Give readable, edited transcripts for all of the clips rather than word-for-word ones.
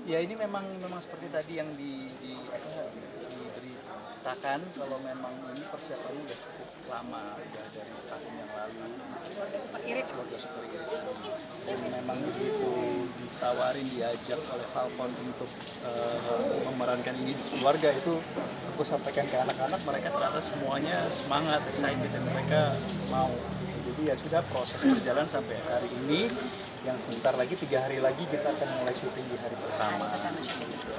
Ya ini memang seperti tadi yang diberitakan, kalau memang ini persiapannya udah cukup lama, udah dari setahun yang lalu. Keluarga Super Irit. Dan memang begitu ditawarin, diajak oleh Falcon untuk memerankan ini di keluarga, itu aku sampaikan ke anak-anak, mereka ternyata semuanya semangat, excited, dan mereka mau. Jadi ya sudah, proses berjalan sampai hari ini, yang sebentar lagi 3 hari lagi kita akan mulai syuting di hari pertama.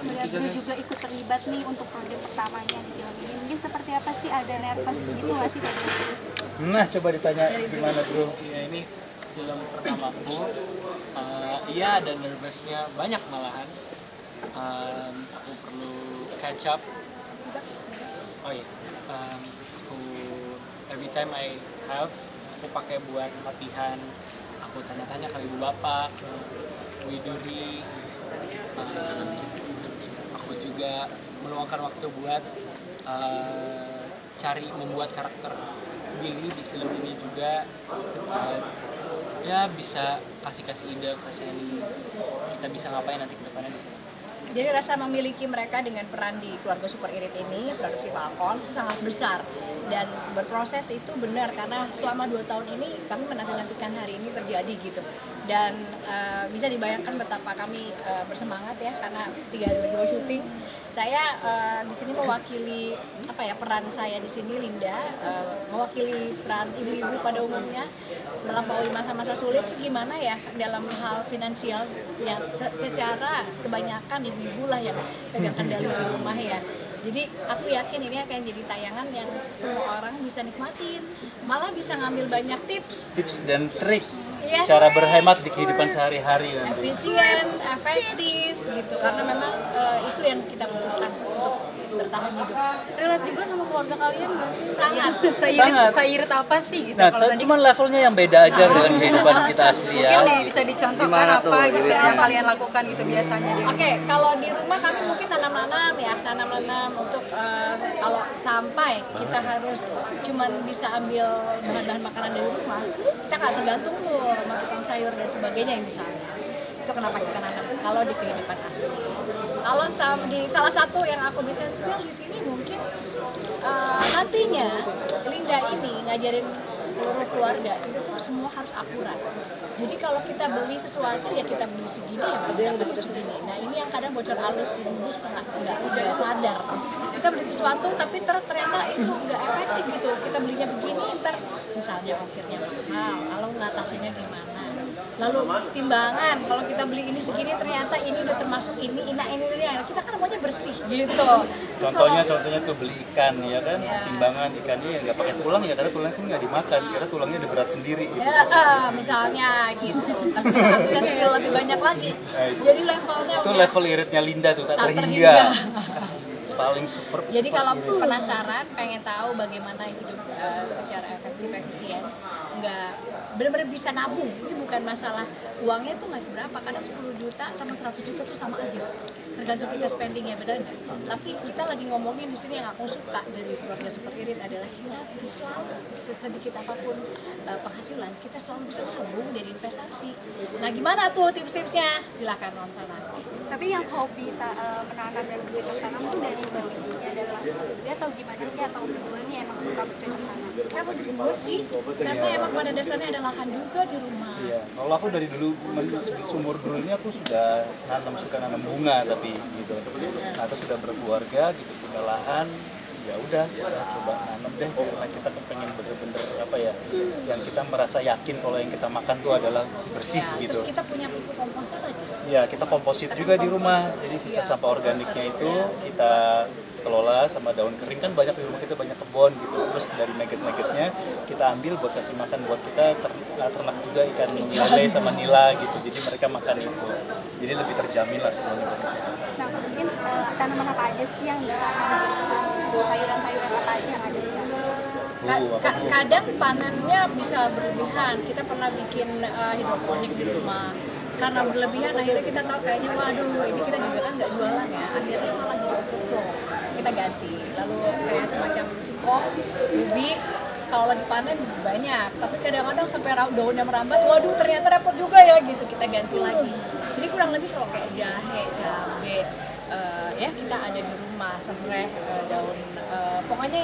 Beliau juga ikut terlibat nih untuk proyek pertamanya di film ini. Mungkin seperti apa sih, ada nervous gitu nggak sih dari itu? Nah, coba ditanya gimana bro? Ya, ini film pertamaku. Iya, ada nervousnya banyak malahan. Aku perlu catch up. Oh iya, aku every time I have, aku pakai buat latihan. Aku tanya-tanya ke ibu bapak, ke Widuri. Aku juga meluangkan waktu buat cari membuat karakter Billy di film ini juga. Ya bisa kasih ide ke Sally, kita bisa ngapain nanti ke depannya. Jadi rasa memiliki mereka dengan peran di Keluarga Super Irit ini, produksi Falcon, itu sangat besar. Dan berproses itu benar, karena selama 2 tahun ini kami menanti-nantikan hari ini terjadi gitu. Dan bisa dibayangkan betapa kami bersemangat ya, karena 3 hari berdua syuting. Saya di sini mewakili peran saya di sini, Linda, mewakili peran ibu-ibu pada umumnya, melampaui masa-masa sulit itu gimana ya dalam hal finansial yang secara kebanyakan ibu-ibu lah yang pegang kendali di rumah ya. Jadi aku yakin ini akan jadi tayangan yang semua orang bisa nikmatin, malah bisa ngambil banyak tips Dan trik Yes. cara berhemat di kehidupan sehari-hari. efisien, efektif gitu, karena memang itu yang kita butuhkan untuk bertahan hidup. Relate juga sama keluarga kalian nggak sih? Sangat. Sangat. Seirit apa sih gitu? Nah, Kalau tadi cuman levelnya yang beda aja dengan kehidupan kita asli ya. mungkin bisa dicontohkan Gimana tuh, apa gitu relate-nya? yang kalian lakukan gitu biasanya di Oke, kalau di rumah kami mungkin tanam-nanam untuk kalau sampai kita harus cuman bisa ambil bahan-bahan makanan dari rumah, kita nggak tergantung tuh sama tukang sayur dan sebagainya yang misalnya. Itu kenapa kita nanam kalau di kehidupan asli. Kalau di salah satu yang aku bisa spill di sini mungkin nantinya Linda ini ngajarin seluruh keluarga itu tuh semua harus akurat. Jadi kalau kita beli sesuatu ya kita beli segini ya dapatnya segini. Nah ini yang kadang bocor halus, ibu suka nggak sadar. Kita beli sesuatu tapi ternyata itu nggak efektif gitu. Kita belinya begini, ntar misalnya ongkirnya mahal, lalu ngatasinnya gimana? Lalu timbangan, kalau kita beli ini segini ternyata ini udah termasuk ini. Kita kan maunya bersih gitu. Terus Contohnya tuh beli ikan ya kan, Ya. timbangan ikannya ya nggak pakai tulang ya, karena tulangnya kan nggak dimakan, karena tulangnya udah berat sendiri gitu. ya, misalnya gitu. Tapi nggak bisa spill lebih banyak lagi. Jadi levelnya Itu udah level iritnya Linda tuh, tak tak terhingga. terhingga. Paling super. Jadi super kalau irit. penasaran, pengen tahu bagaimana hidup secara efektif, efisien, nggak benar-benar bisa nabung. Ini bukan masalah uangnya tuh nggak seberapa, kadang 10 juta sama 100 juta tuh sama aja. Tergantung kita spendingnya, benar nggak? Tapi kita lagi ngomongin di sini yang aku suka dari Keluarga Super Irit adalah kita selalu sedikit apapun penghasilan, kita selalu bisa tabung dari investasi. Nah gimana tuh tips-tipsnya? Silakan nonton nanti. Tapi yang hobi menanam dan bercocok tanam tuh dari baginya dan langsung dia atau gimana sih, atau berdua nih emang suka bercocok tanam? Kenapa berdua sih? Karena emang pada dasarnya ada lahan juga di rumah. Iya, kalau aku dari dulu sumur dulu ini aku sudah suka nanam bunga, tapi gitu. Nah, terus sudah berkeluarga gitu, punya lahan, ya udah coba nanam deh, karena kita pengen bener-bener yang kita merasa yakin kalau yang kita makan tuh adalah bersih Ya, gitu. terus kita punya pupuk komposter lagi. Ya, kita komposit juga di rumah. Jadi sisa sampah organiknya itu kita kelola sama daun kering, kan banyak di rumah kita, banyak kebun gitu. Terus dari maggot-maggotnya kita ambil buat kasih makan buat kita ternak juga, ikan lele sama nila gitu. Jadi mereka makan itu. Jadi lebih terjamin lah semuanya buat kesehatan. Nah mungkin tanaman apa aja sih yang ditanam, sayuran-sayuran apa aja yang ada di sana? Kadang panennya bisa berlebihan. Kita pernah bikin hidroponik di rumah. Karena berlebihan akhirnya kita tahu kayaknya waduh ini kita juga kan nggak jualan ya. Akhirnya malah jadi overflow. Kita ganti. Lalu kayak semacam singkong, ubi, kalau lagi panen banyak. Tapi kadang-kadang sampai daunnya merambat, waduh ternyata repot juga ya gitu. Kita ganti lagi. Jadi kurang lebih kalau kayak jahe, cabe, ya kita ada di rumah, serai, daun, pokoknya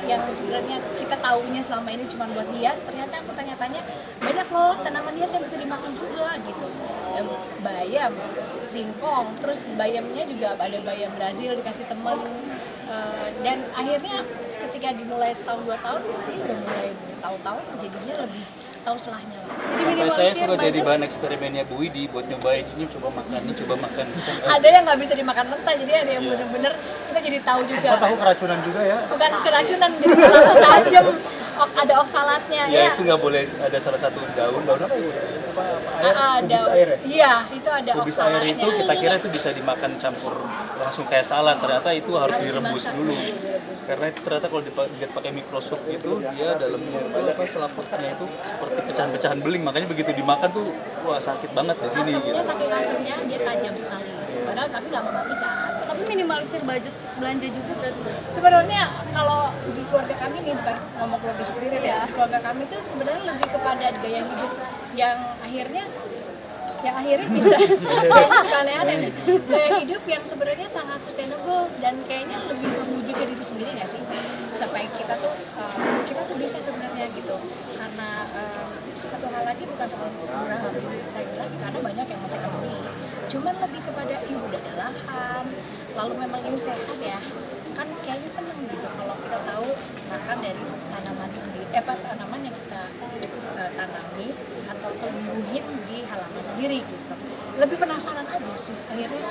yang sebenarnya kita taunya selama ini cuma buat hias, ternyata aku tanya-tanya banyak loh tanaman hias yang bisa dimakan juga gitu. Bayam, singkong, terus bayamnya juga ada bayam Brazil dikasih temen, dan akhirnya ketika dimulai setahun 2 tahun, ini udah mulai tahu-tahu jadinya lebih tahu selahnya lah. Jadi Sampai saya suka jadi budget. bahan eksperimennya Bu Widi buat nyobain ini, coba makan ini, coba makan. Ada yang nggak bisa dimakan mentah, jadi ada yang bener-bener kita jadi tahu juga. Tahu keracunan juga ya? Bukan keracunan, jadi malah tajam. Ada oksalatnya Ya itu nggak boleh, ada salah satu daun apa itu? Air, kubis air ya? Iya, itu ada Kubis air oksalatnya. itu kita kira itu bisa dimakan campur langsung kayak salad, ternyata itu harus direbus dimasak dulu. Karena itu ternyata kalau dilihat pakai mikroskop itu dia dalamnya itu apa selaputnya itu seperti pecahan-pecahan beling, makanya begitu dimakan tuh wah sakit banget di sini Asamnya gitu. saking asamnya dia tajam sekali. Padahal tapi nggak mematikan. Tapi minimalisir budget belanja juga berarti. Sebenarnya kalau di keluarga kami nih, bukan ngomong keluarga Spirit ya, keluarga kami tuh sebenarnya lebih kepada gaya hidup yang akhirnya bisa kayaknya suka aneh-aneh nih. Gaya hidup yang sebenarnya sangat sustainable dan kayaknya lebih memuji ke diri sendiri nggak sih, supaya kita tuh bisa sebenarnya gitu, karena satu hal lagi bukan soal murah beli, saya bilang karena banyak yang masih ekonomi, cuman lebih kepada udah ada lahan, lalu memang ini sehat ya, kan kayaknya seneng gitu kalau kita tahu makan dari tanaman sendiri, tanaman yang kita tanami atau tumbuhin di halaman sendiri gitu. Lebih penasaran aja sih, akhirnya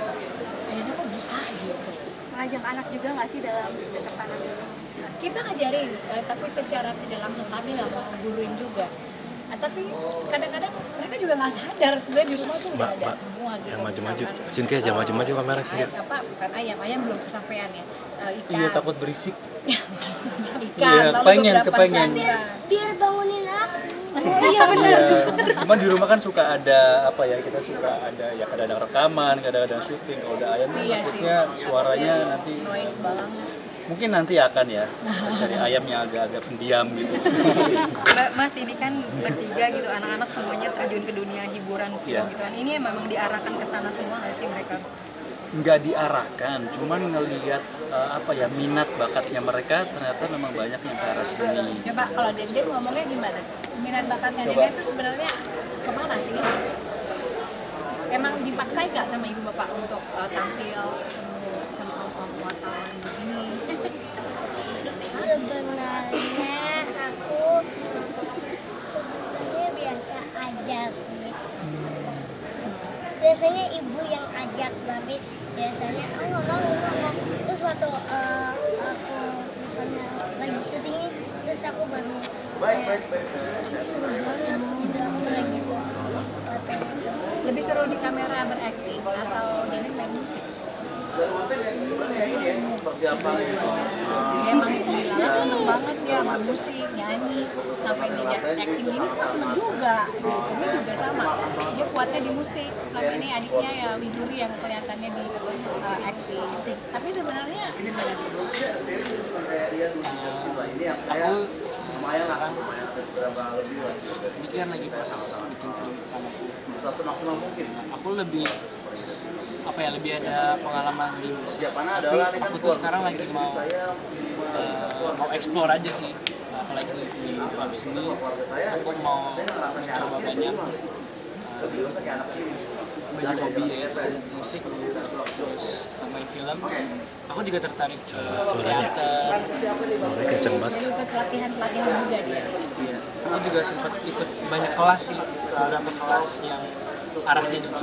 kok bisa gitu. Ngajak anak juga nggak sih dalam cocok tanam ini? Kita ngajarin, tapi secara tidak langsung kami nggak mau guruin juga. Tapi kadang-kadang mereka juga nggak sadar sebenarnya di rumah tuh udah ada semua gitu. Yang maju-maju. Misalkan, Cynthia jangan maju-maju kamera Cynthia. bukan ayam belum kesampaian ya. Ikan. Iya takut berisik. Ikan, Iya, lalu kepengen. beberapa sayuran. Biar bangunin aku. Iya benar. Iya, cuman di rumah kan suka ada apa ya, kita suka ada ya kadang-kadang rekaman, kadang-kadang syuting. Kalau ada ayam Iya sih. takutnya suaranya nanti Noise banget. mungkin nanti akan ya cari ayam yang agak-agak pendiam gitu. Mas ini kan bertiga gitu, anak-anak semuanya terjun ke dunia hiburan film Iya. gitu kan. Ini memang diarahkan ke sana semua nggak sih mereka? Nggak diarahkan, cuman ngelihat apa ya minat bakatnya mereka, ternyata memang banyak yang ke arah sini. Coba kalau Deden ngomongnya gimana? Minat bakatnya Deden itu sebenarnya kemana sih? Emang dipaksain nggak sama ibu bapak untuk tampil sama om-om wartawan begini? Sebenarnya aku biasa aja sih. Biasanya ibu yang ajak, tapi biasanya aku nggak mau. Terus waktu aku misalnya lagi syuting nih, terus aku baru seru banget gitu, aku lagi Lebih seru di kamera berakting atau Deden main musik? Dia emang Lala seneng banget ya sama musik, nyanyi, sampai diajak acting gini kok seneng juga gitu. Ini juga sama, dia kuatnya di musik. Selama ini adiknya ya Widuri yang kelihatannya di acting. Tapi sebenarnya gimana? Aku sekarang ini kan lagi proses bikin film pertama. Aku lebih lebih ada pengalaman di musik. Tapi aku tuh sekarang lagi mau explore aja sih, apalagi di bab seni. Aku mau mencoba banyak hobi, yaitu musik, terus main film. Aku juga tertarik ke teater. Suaranya kenceng banget. Jadi ikut pelatihan juga dia. Aku juga sempat ikut banyak kelas sih, beberapa kelas yang arahnya juga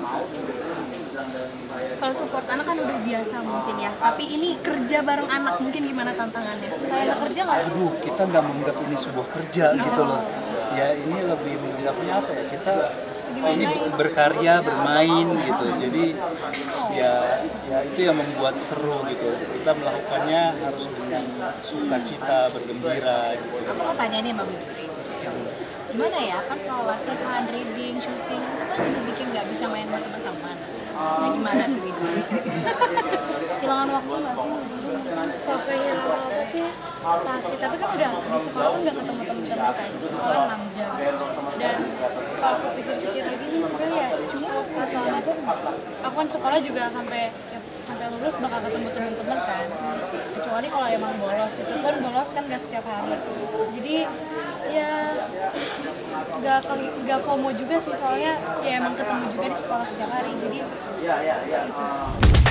Kalau support anak kan udah biasa mungkin ya. Tapi ini kerja bareng anak mungkin gimana tantangannya? Kayak kerja nggak sih? Aduh, kita nggak menganggap ini sebuah kerja gitu loh. Ya ini lebih menganggapnya apa ya? Kita ini berkarya, bermain gitu. Jadi ya itu yang membuat seru gitu. Kita melakukannya harus dengan sukacita, bergembira gitu. Aku mau tanya nih Mbak Widuri, gimana ya, kan kalau latihan, reading, syuting itu kan jadi bikin nggak bisa main sama teman-teman. Nah gimana tuh Widuri? Kehilangan waktu nggak sih? Kalau kehilangan waktu sih pasti. Tapi kan udah di sekolah kan udah ketemu teman-teman kan. Sekolah 6 jam. Dan kalau aku pikir-pikir lagi sih sebenarnya ya cukup, selama aku aku kan sekolah juga sampai lulus bakal ketemu teman-teman kan, kecuali kalau emang bolos, itu pun bolos kan gak setiap hari, jadi ya gak FOMO juga sih, soalnya ya emang ketemu juga di sekolah setiap hari, jadi gitu.